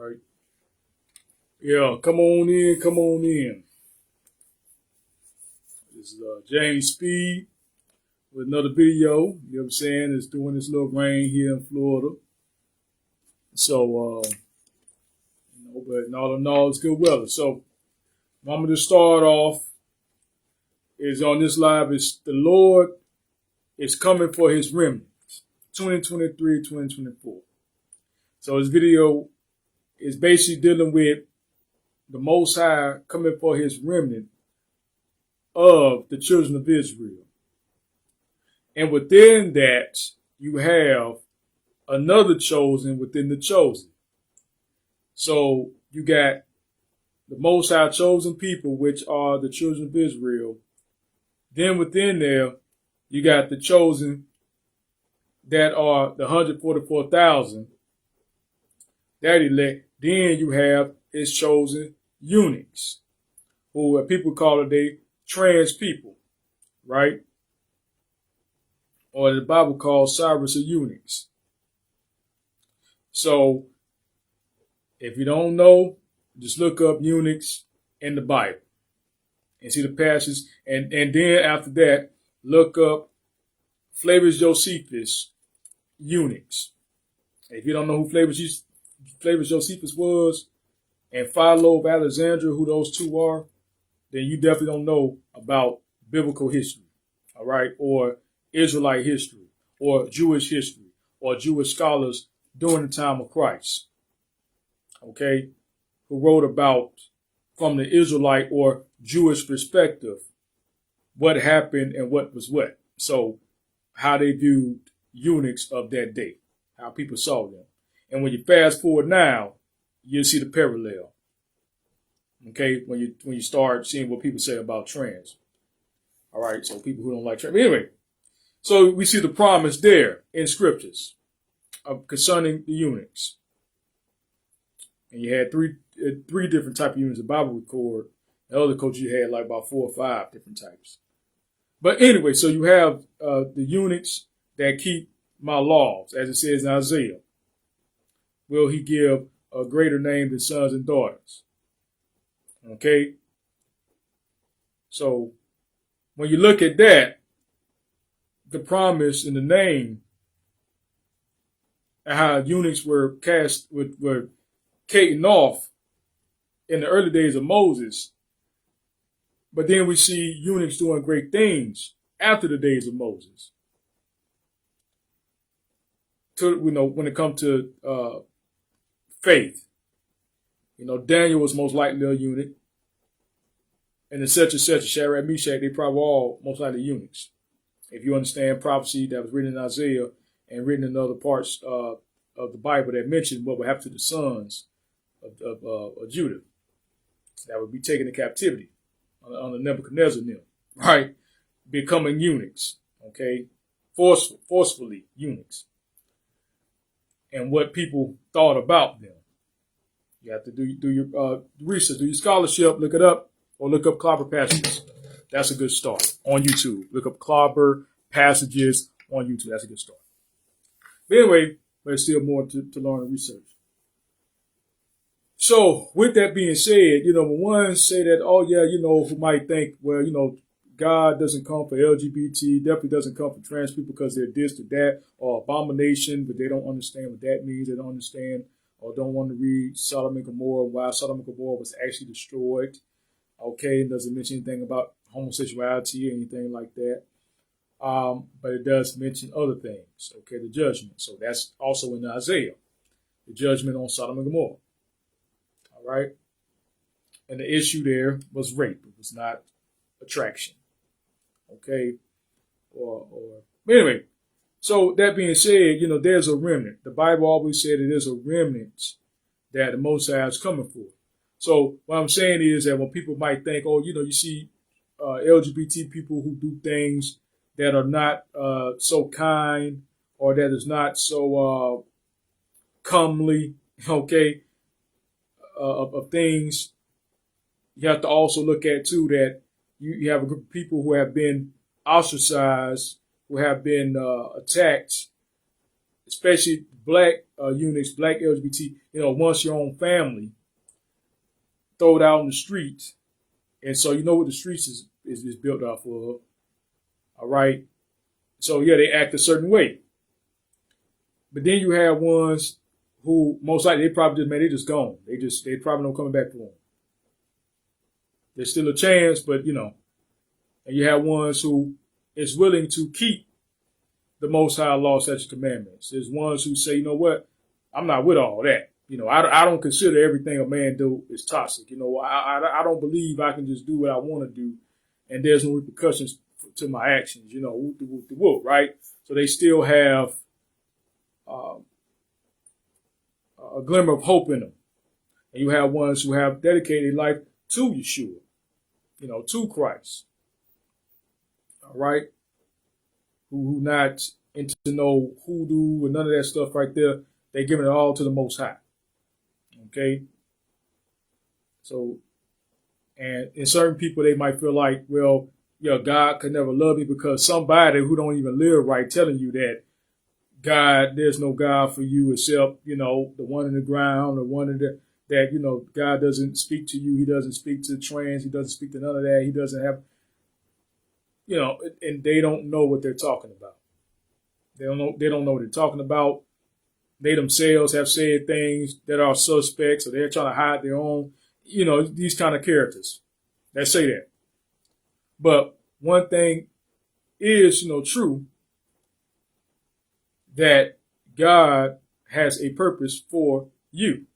Right. Yeah, come on in, come on in. This is James Speed with another video. You know what I'm saying? It's doing this little rain here in Florida. So, but all in all, it's good weather. So, I'm going to start off is on this live is the Lord is coming for his remnant, 2023, 2024. So, this video is basically dealing with the Most High coming for his remnant of the children of Israel. And within that, you have another chosen within the chosen. So you got the Most High chosen people, which are the children of Israel. Then within there, you got the chosen that are the 144,000 that elect. Then you have his chosen eunuchs, who people call it they trans people, right? Or the Bible calls Cyrus of eunuchs. So if you don't know, just look up eunuchs in the Bible and see the passage. And then after that, look up Flavius Josephus eunuchs. If you don't know who Flavius Josephus was and Philo of Alexandria, who those two are, then you definitely don't know about biblical history, all right, or Israelite history, or Jewish history, or Jewish scholars during the time of Christ, okay, who wrote about from the Israelite or Jewish perspective what happened and what was what. So how they viewed eunuchs of that day, how people saw them. And when you fast forward now, you'll see the parallel. Okay, when you start seeing what people say about trans. All right, so people who don't like trans. Anyway, so we see the promise there in scriptures concerning the eunuchs. And you had three different types of eunuchs the Bible record. The other coach you had like about 4 or 5 different types. But anyway, so you have the eunuchs that keep my laws, as it says in Isaiah. Will he give a greater name than sons and daughters? Okay? So when you look at that, the promise in the name, and how eunuchs were cating off in the early days of Moses, but then we see eunuchs doing great things after the days of Moses. When it comes to faith, Daniel was most likely a eunuch, and the such and such, Shadrach, Meshach, they probably all most likely eunuchs. If you understand prophecy that was written in Isaiah and written in other parts of the Bible that mentioned what would happen to the sons of Judah that would be taken into captivity under Nebuchadnezzar and them, right? Becoming eunuchs, okay? Forcefully eunuchs. And what people thought about them. You have to do your research, do your scholarship, look it up, or look up clobber passages. That's a good start on YouTube. Look up clobber passages on YouTube. That's a good start. But anyway, there's still more to learn and research. So with that being said, when one say that, who might think, well, God doesn't come for LGBT, definitely doesn't come for trans people because they're this or that, or abomination, but they don't understand what that means. They don't understand or don't want to read Sodom and Gomorrah, why Sodom and Gomorrah was actually destroyed. Okay, it doesn't mention anything about homosexuality or anything like that. But it does mention other things, okay, the judgment. So that's also in Isaiah, the judgment on Sodom and Gomorrah. All right? And the issue there was rape. It was not attraction. Okay? But anyway, so that being said, there's a remnant. The Bible always said it is a remnant that the Most High is coming for. So what I'm saying is that when people might think, you see LGBT people who do things that are not so kind or that is not so comely, okay, of things, you have to also look at, too, that you have a group of people who have been ostracized, who have been attacked, especially black eunuchs, black LGBT, once your own family, throw it out in the streets. And so you know what the streets is built off of. All right. So yeah, they act a certain way. But then you have ones who most likely they just gone. They probably don't coming back for them. There's still a chance, but and you have ones who is willing to keep the Most High law, statutes, commandments. There's ones who say, you know what, I'm not with all that. I don't consider everything a man do is toxic. I don't believe I can just do what I want to do, and there's no repercussions to my actions. Whoop, right? So they still have a glimmer of hope in them. And you have ones who have dedicated life to Yeshua, to Christ. All right? Who not into no hoodoo and none of that stuff right there. They're giving it all to the Most High. Okay? So, and in certain people, they might feel like, well, God could never love me because somebody who don't even live right telling you that God, there's no God for you except, the one in the ground, the one in that, God doesn't speak to you. He doesn't speak to trans. He doesn't speak to none of that. He doesn't have, and they don't know what they're talking about. They don't know what they're talking about. They themselves have said things that are suspects, or they're trying to hide their own, these kind of characters that say that. But one thing is, true, that God has a purpose for you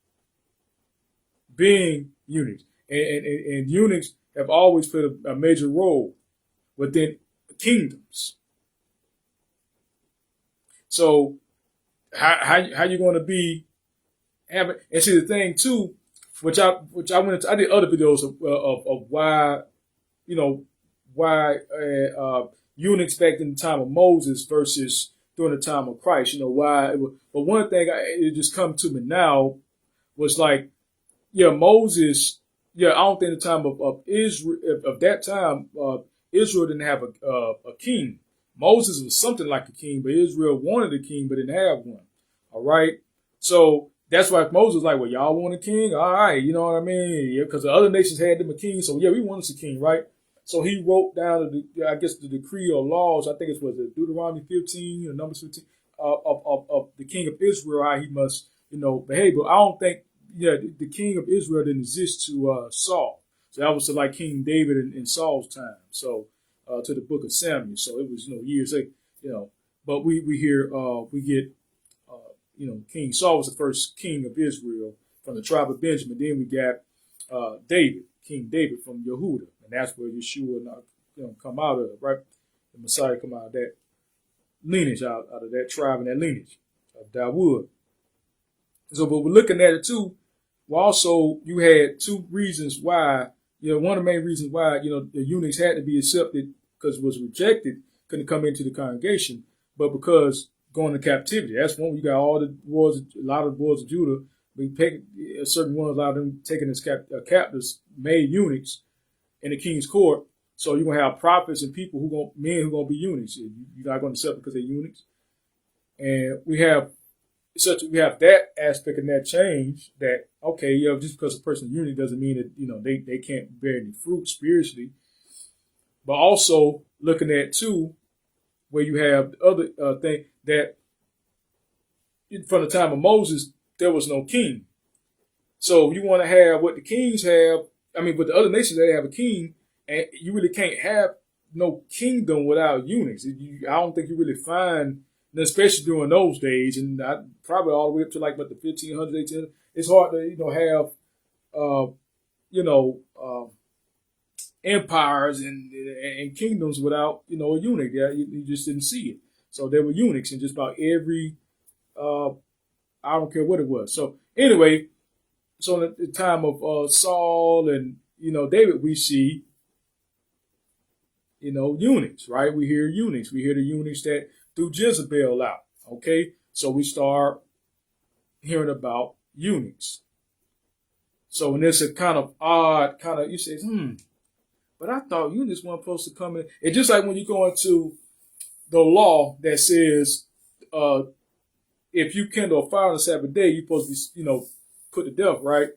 being eunuchs. And eunuchs have always played a major role within kingdoms. So how you going to be having, and see the thing too, which I went into, I did other videos of why, why eunuchs back in the time of Moses versus during the time of Christ, why. But one thing it just come to me now was like, Moses, I don't think the time of Israel, of that time, Israel didn't have a king. Moses was something like a king, but Israel wanted a king, but didn't have one. All right. So that's why Moses was like, well, y'all want a king? All right. You know what I mean? Yeah, because the other nations had them a king. So we want us a king, right? So he wrote down, the decree or laws. I think it was Deuteronomy 15 or Numbers 15 of the king of Israel, how he must, behave. But I don't think, the king of Israel didn't exist to Saul. So that was to like King David in Saul's time. So to the book of Samuel. So it was, years later, But we get, King Saul was the first king of Israel from the tribe of Benjamin. Then we got David, King David from Yehuda. And that's where Yeshua come out of, right? The Messiah come out of that lineage, out of that tribe and that lineage of Dawood. So, but we're looking at it too. Well, also, you had two reasons why, one of the main reasons why, the eunuchs had to be accepted because it was rejected, couldn't come into the congregation, but because going to captivity. That's one. You got all the wars, a lot of the wars of Judah. We pick certain ones, a lot of them taken as captives, made eunuchs in the king's court. So you're gonna have prophets and people men who gonna be eunuchs. You're not gonna accept because they're eunuchs. And we have that aspect and that change that just because a person is eunuch doesn't mean that they can't bear any fruit spiritually. But also looking at too, where you have the other thing that from the time of Moses there was no king. So you want to have what the kings have. But the other nations, they have a king, and you really can't have no kingdom without eunuchs. I don't think you really find, especially during those days, and probably all the way up to like the 1500s, 1800s. It's hard to have empires and kingdoms without a eunuch. Yeah, you just didn't see it. So there were eunuchs in just about every. I don't care what it was. So anyway. So at the time of Saul and, David, we see, eunuchs, right? We hear eunuchs. We hear the eunuchs that threw Jezebel out, okay? So we start hearing about eunuchs. So when it's a kind of odd, you say, but I thought eunuchs weren't supposed to come in. It's just like when you go into the law that says, if you kindle a fire on the Sabbath day, you're supposed to be, put to death, right?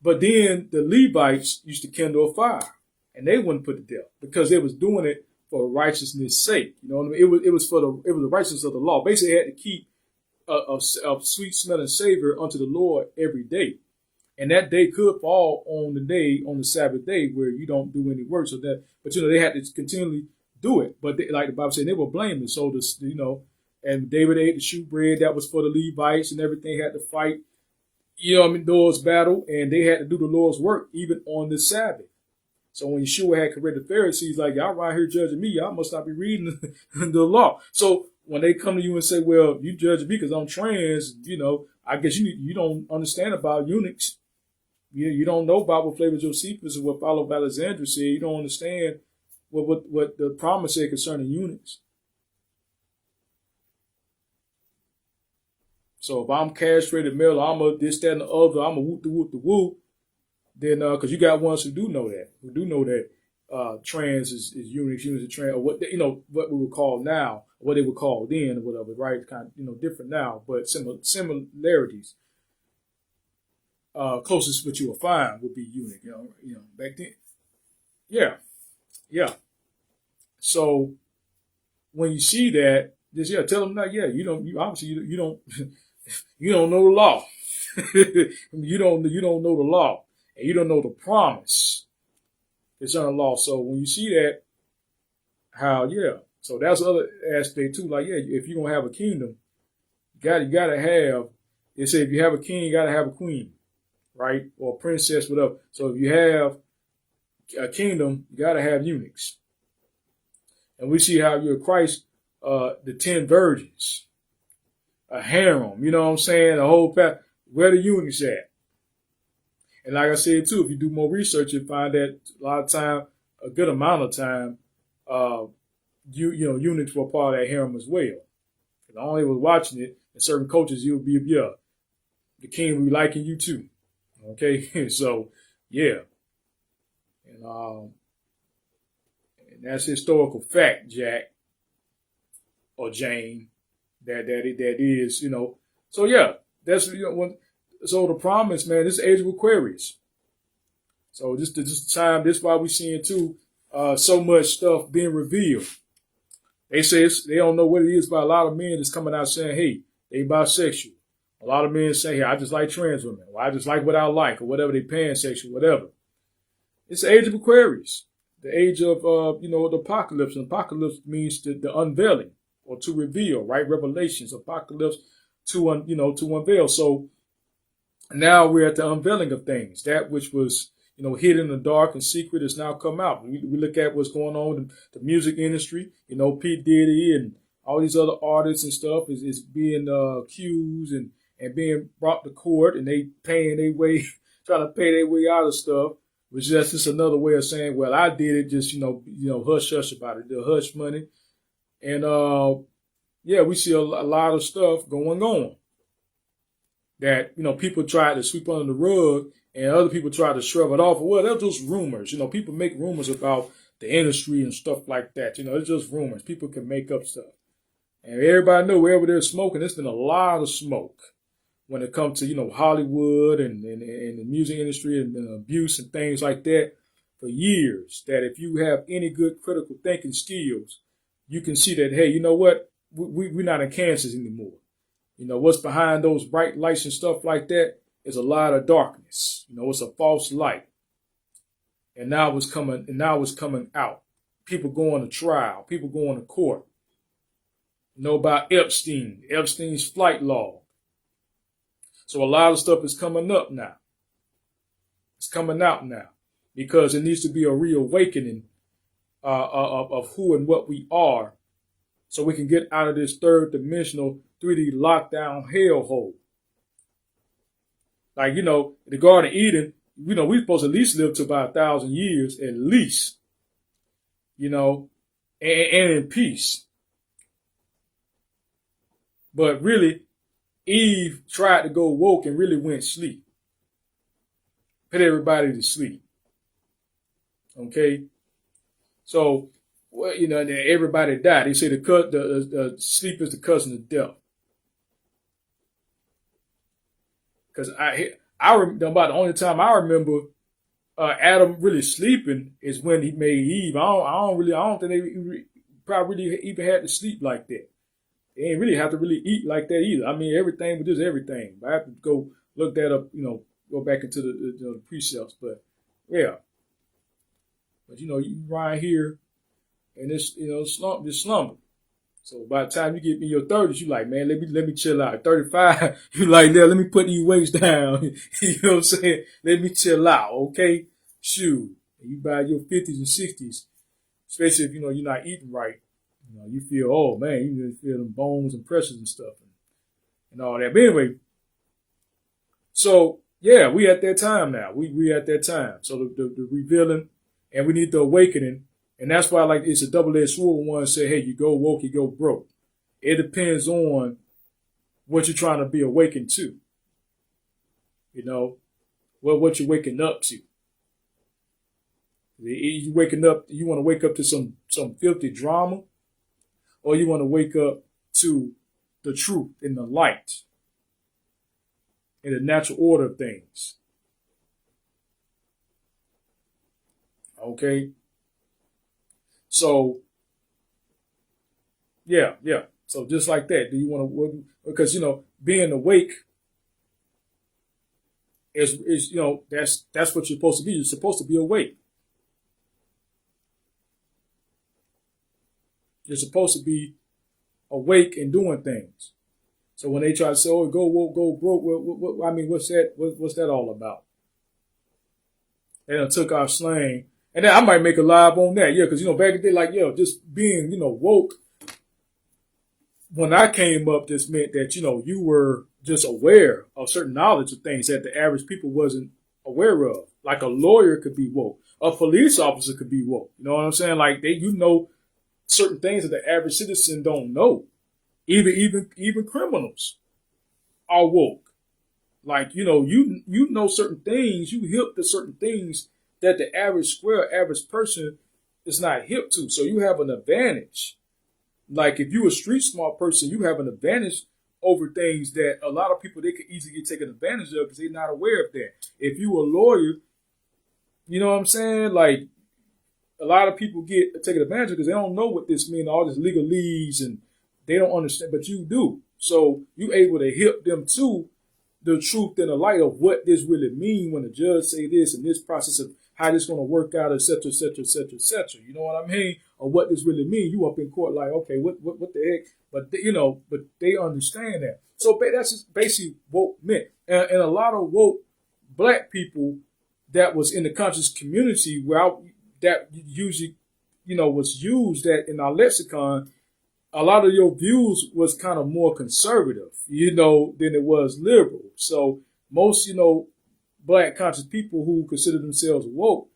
But then the Levites used to kindle a fire, and they wouldn't put to death because they was doing it for righteousness' sake. You know what I mean? It was the righteousness of the law. Basically, they had to keep a sweet smelling savor unto the Lord every day. And that day could fall on the Sabbath day where you don't do any work. But they had to continually do it. But like the Bible said, they were blameless. So and David ate the shewbread that was for the Levites, and everything had to fight. Lord's battle, and they had to do the Lord's work even on the Sabbath. So when Yeshua had corrected the Pharisees, like, y'all right here judging me, y'all must not be reading the law. So when they come to you and say, well, you judge me because I'm trans, I guess you don't understand about eunuchs. You don't know about what Flavor Josephus and what Philo of Alexandria said. You don't understand what the promise said concerning eunuchs. So if I'm castrated male, I'm a this, that, and the other, I'm a whoop the then because you got ones who do know that trans is eunuchs are trans, or what what we would call now, what they would call then, or whatever, right? Kind of different now, but similarities. Closest what you will find would be eunuch, back then. Yeah. So when you see that, just tell them that you don't you don't know the law. you don't know the law, and you don't know the promise concerning the law. So when you see that, so that's the other aspect too. Like if you're gonna have a kingdom, you gotta have. They say if you have a king, you gotta have a queen, right, or a princess, whatever. So if you have a kingdom, you gotta have eunuchs, and we see how you're Christ, the 10 virgins. A harem, you know what I'm saying? A whole path. Where the eunuchs at? And like I said too, if you do more research, you find that a lot of time, a good amount of time, eunuchs were part of that harem as well. And I only was watching it. In certain cultures, you'll be the king will be liking you too. Okay, so and that's historical fact, Jack or Jane. That is, So that's so the promise, man. This age of Aquarius. So this time, this is why we seeing too so much stuff being revealed. They say they don't know what it is, but a lot of men that's coming out saying, hey, they bisexual. A lot of men say, hey, I just like trans women, or I just like what I like, or whatever, they pansexual, whatever. It's the age of Aquarius, the age of the apocalypse. And apocalypse means the unveiling. Or to reveal, right? Revelations, apocalypse, to unveil. So now we're at the unveiling of things. That which was, hidden in the dark and secret has now come out. We look at what's going on in the music industry. P. Diddy and all these other artists and stuff is being accused and being brought to court, and they paying their way, trying to pay their way out of stuff. Which is just another way of saying, well, I did it. Just hush hush about it. The hush money. And we see a lot of stuff going on that people try to sweep under the rug, and other people try to shrug it off. Well, they're just rumors. People make rumors about the industry and stuff like that. It's just rumors. People can make up stuff, and everybody know wherever there's smoking, there's been a lot of smoke when it comes to Hollywood and the music industry and abuse and things like that for years. That if you have any good critical thinking skills, you can see that, hey, you know what? We're not in Kansas anymore. What's behind those bright lights and stuff like that is a lot of darkness. It's a false light. And now it's coming out. People going to trial. People going to court. About Epstein's flight log. So a lot of stuff is coming up now. It's coming out now because it needs to be a reawakening of who and what we are, so we can get out of this third dimensional 3D lockdown hellhole. Like, the Garden of Eden, we're supposed to at least live to about 1,000 years, at least, and in peace. But really, Eve tried to go woke and really went sleep. Put everybody to sleep. Okay? So, everybody died. They say the sleep is the cousin of death. because about the only time I remember Adam really sleeping is when he made Eve. I don't think they probably really even had to sleep like that. They ain't really have to really eat like that either. I mean, everything was just everything. But I have to go look that up. Go back into the precepts. But yeah, but you right here and this slumber. So by the time you get in your 30s, you like, man, let me chill out. 35, you like, yeah, let me put these weights down. You know what I'm saying? Let me chill out, okay? Shoot. And you by your 50s and 60s, especially if you're not eating right, you feel, oh man, you just feel them bones and pressures and stuff and all that. But anyway, so yeah, we at that time now. We at that time. So the revealing, and we need the awakening. And that's why, like, it's a double-edged sword. One say, hey, you go woke, you go broke. It depends on what you're trying to be awakened to. What you're waking up to. You waking up, you want to wake up to some filthy drama, or you want to wake up to the truth and the light and the natural order of things. Okay? So, yeah. So just like that, do you want to? Because being awake is that's what you're supposed to be. You're supposed to be awake. You're supposed to be awake and doing things. So when they try to say, "Oh, go woke, go broke," I mean, what's that? What's that all about? They done took our slang. And then I might make a live on that, yeah, because back in the day, like, just being, woke. When I came up, this meant that you were just aware of certain knowledge of things that the average people wasn't aware of. Like a lawyer could be woke, a police officer could be woke. You know what I'm saying? Like certain things that the average citizen don't know. Even criminals are woke. Like you know certain things, you hip to certain things that the average person is not hip to. So you have an advantage. Like if you're a street smart person, you have an advantage over things that a lot of people, they could easily get taken advantage of because they're not aware of that. If you're a lawyer, you know what I'm saying? Like a lot of people get taken advantage of because they don't know what this means, all this legalese, and they don't understand, but you do. So you able to hip them to the truth and the light of what this really mean when the judge say this and this process of how this going to work out, et cetera, et cetera, et cetera, et cetera. You know what I mean? Or what this really mean. You up in court like, okay, what the heck? But but they understand that. So that's just basically woke meant. And a lot of woke black people that was in the conscious community that usually, was used that in our lexicon, a lot of your views was kind of more conservative, than it was liberal. So most, black conscious people who consider themselves woke,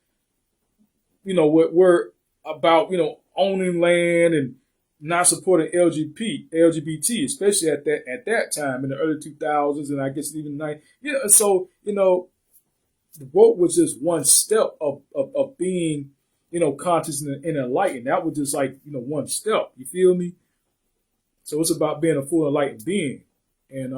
were about, owning land and not supporting LGBT, especially at that time in the early 2000s, and I guess even So the woke was just one step of being, conscious and enlightened. That was just like one step. You feel me? So it's about being a full enlightened being, and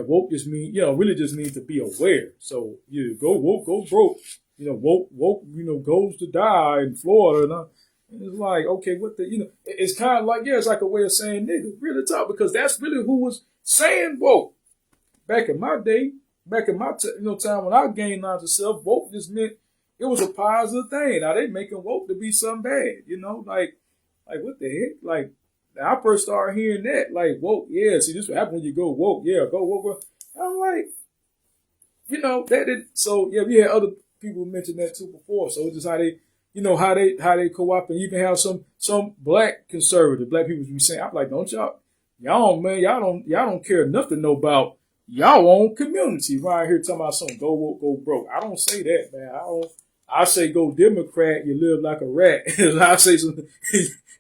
woke just mean really just means to be aware. So go woke, go broke. Woke goes to die in Florida, and it's like, okay, what the it's kind of like it's like a way of saying nigga, really tough, because that's really who was saying woke back in my day, back in my time when I gained knowledge of self. Woke just meant it was a positive thing. Now they making woke to be something bad, like what the heck, like. I first started hearing that, like, woke, yeah, see, this what happens when you go woke, yeah, go woke. I'm like, that did, so, yeah, we had other people mention that too before, so it's just how they co-op, and even have some black conservative, black people be saying, I'm like, y'all don't care enough to know about y'all own community right here talking about something, go woke, go broke. I don't say that, man. I say go Democrat, you live like a rat. I say something,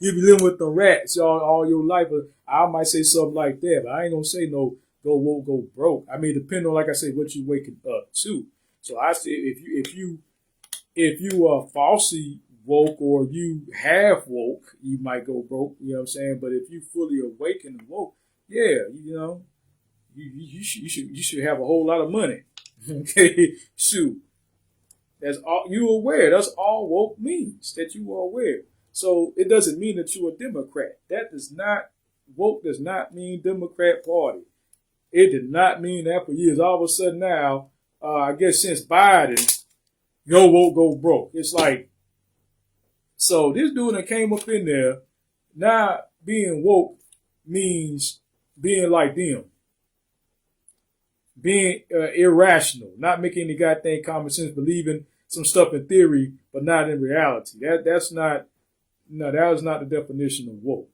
you be living with the rats all your life. I might say something like that, but I ain't gonna say no go woke, go broke. I mean, depending on, like I say, what you waking up to. So I say if you are falsely woke or you half woke, you might go broke. You know what I'm saying? But if you fully awakened and woke, yeah, you should have a whole lot of money. Okay, shoot. That's all you aware. That's all woke means, that you are aware. So it doesn't mean that you're a Democrat. That does not woke does not mean Democrat Party. It did not mean that for years. All of a sudden now, I guess since Biden, go woke, go broke. It's like, so this dude that came up in there, now being woke means being like them, being irrational, not making any goddamn common sense, believing some stuff in theory, but not in reality. That's not, no, that is not the definition of woke.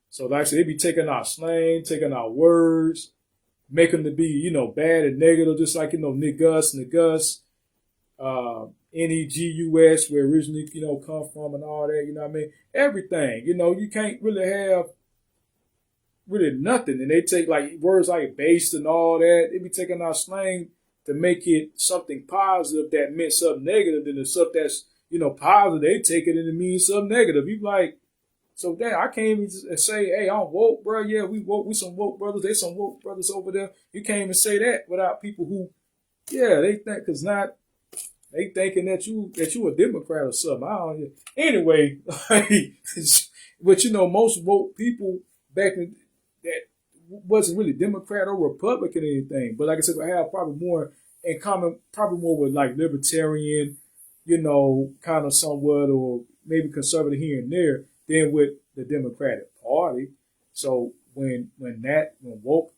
So like I said, they be taking our slang, taking our words, make them to be, bad and negative, just like, negus, negus, where originally, come from and all that, you know what I mean? Everything, you can't really have really nothing. And they take like words like based and all that. They be taking our slang to make it something positive that meant something negative. Then the stuff that's, positive, they take it and it means something negative. You like, so damn, I can't even say, hey, I'm woke, bro. Yeah, we woke. We some woke brothers. They some woke brothers over there. You can't even say that without people who, yeah, they think, cause not, they thinking that you a Democrat or something. I don't. Anyway, but most woke people back in that wasn't really Democrat or Republican or anything. But like I said, I have probably more in common, probably more with like libertarian, kind of somewhat, or maybe conservative here and there, than with the Democratic Party. So when woke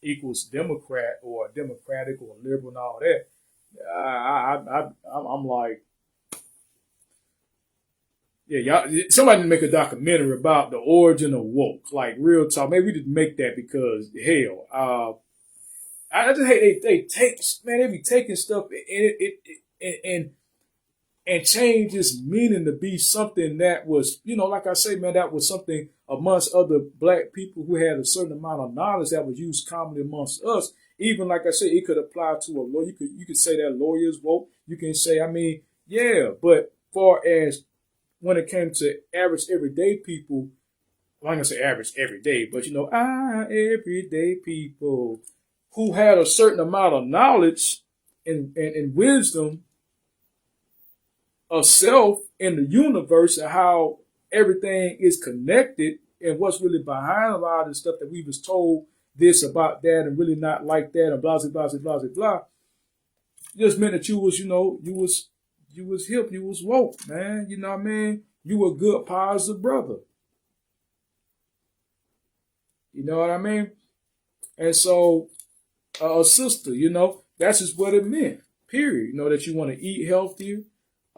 equals Democrat or Democratic or liberal and all that, I'm like, yeah, y'all. Somebody need to make a documentary about the origin of woke, like real talk. Maybe we just make that because hell, I just hate they take, man. They be taking stuff and change its meaning to be something that was, like I say, man, that was something amongst other black people who had a certain amount of knowledge that was used commonly amongst us. Even like I said, it could apply to a lawyer. You could say that lawyers woke. You can say, I mean, yeah, but far as when it came to average everyday people, well, I'm gonna say average everyday, but everyday people who had a certain amount of knowledge and wisdom of self in the universe and how everything is connected and what's really behind a lot of the stuff that we was told this about that and really not like that and blah, blah, blah, blah, blah, blah. Just meant that you was hip, you was woke, man. You know what I mean? You were a good, positive brother. You know what I mean? And so, a sister, that's just what it meant, period. That you want to eat healthier.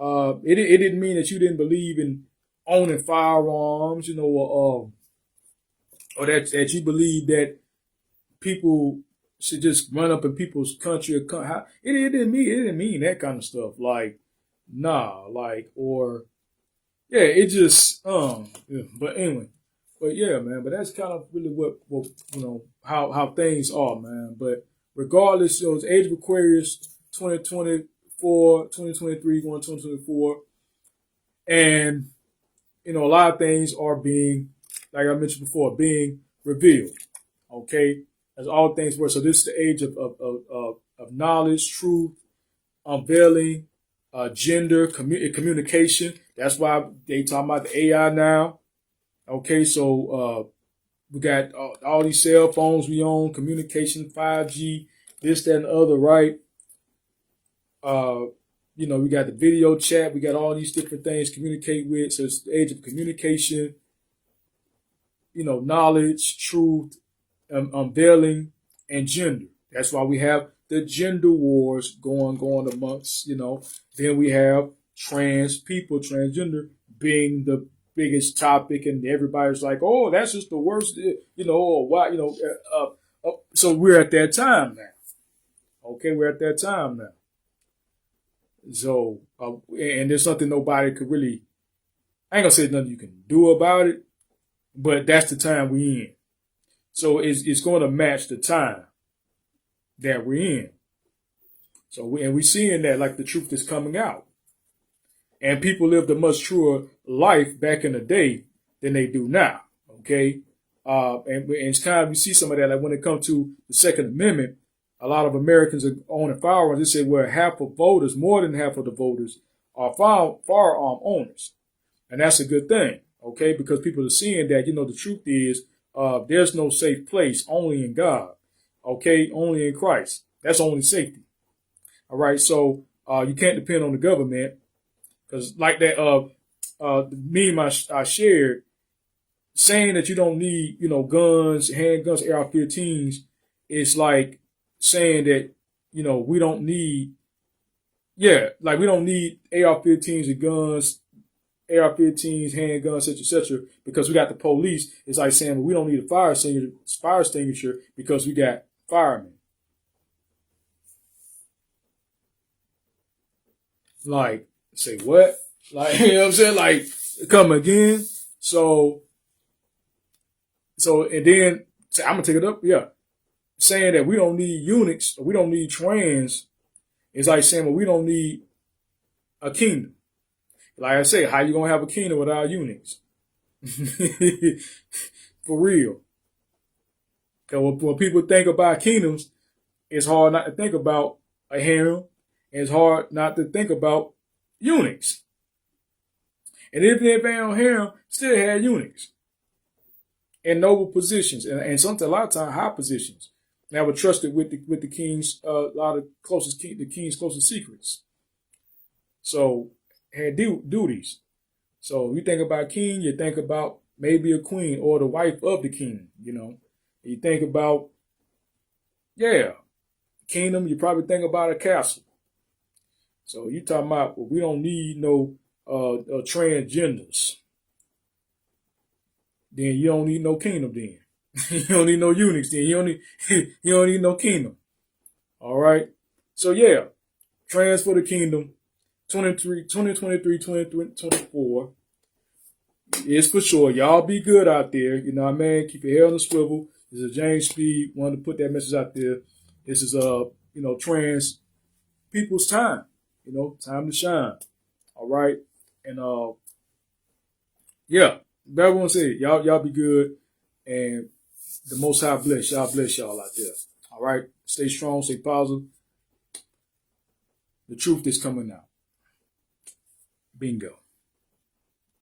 It didn't mean that you didn't believe in owning firearms, or that you believe that people should just run up in people's country. It didn't mean that kind of stuff. Like, nah, like, or yeah, it just yeah. But anyway, but yeah, man. But that's kind of really what how things are, man. But regardless, it's Age of Aquarius 2024, 2023, going 2024, and a lot of things are being, like I mentioned before, being revealed. Okay, as all things were. So this is the age of knowledge, truth, unveiling, gender, communication. That's why they talking about the AI now. Okay, so we got all these cell phones we own, communication, 5G, this, that, and the other, right? We got the video chat. We got all these different things to communicate with. So it's the age of communication, knowledge, truth, unveiling, and gender. That's why we have the gender wars going amongst, Then we have trans people, transgender being the biggest topic, and everybody's like, oh, that's just the worst, or why, so we're at that time now. Okay, we're at that time now. So, and there's something nobody could really, I ain't gonna say nothing you can do about it, but that's the time we're in. So it's going to match the time that we're in. So we're seeing that, like, the truth is coming out. And people lived a much truer life back in the day than they do now. Okay. And it's kind of, you see some of that, like when it comes to the Second Amendment, a lot of Americans are owning firearms. They say, well, half of voters, more than half of the voters, are firearm owners. And that's a good thing, okay? Because people are seeing that, the truth is, there's no safe place, only in God, okay? Only in Christ. That's only safety. All right, so you can't depend on the government, because like that meme I shared, saying that you don't need, guns, handguns, AR-15s, it's like saying that, we don't need, like we don't need AR-15s and guns, AR-15s, handguns, etc., because we got the police. It's like saying, well, we don't need a fire extinguisher because we got firemen. Like, say what? Like, you know what I'm saying? Like, come again. So, and then I'm gonna take it up. Yeah, saying that we don't need eunuchs, or we don't need trans, is like saying, well, we don't need a kingdom. Like I say, how you gonna have a kingdom without eunuchs? For real. Because when people think about kingdoms, it's hard not to think about a harem. And it's hard not to think about eunuchs. And if they ain't no harem, still had eunuchs in noble positions, and sometimes a lot of times high positions. Now were trusted with the king's a lot of the king's closest secrets. So had duties. So you think about king, you think about maybe a queen or the wife of the king. You think about kingdom. You probably think about a castle. So you talking about, well, we don't need no transgenders. Then you don't need no kingdom. Then you don't need no eunuchs. Then you don't need no kingdom. All right. So trans for the kingdom. 2023, 2024 is for sure. Y'all be good out there. You know what I mean? Keep your head on the swivel. This is James Speed. Wanted to put that message out there. This is trans people's time. Time to shine. All right. And everyone say it. Y'all be good. And the Most High bless y'all out there. All right. Stay strong, stay positive. The truth is coming out. Bingo.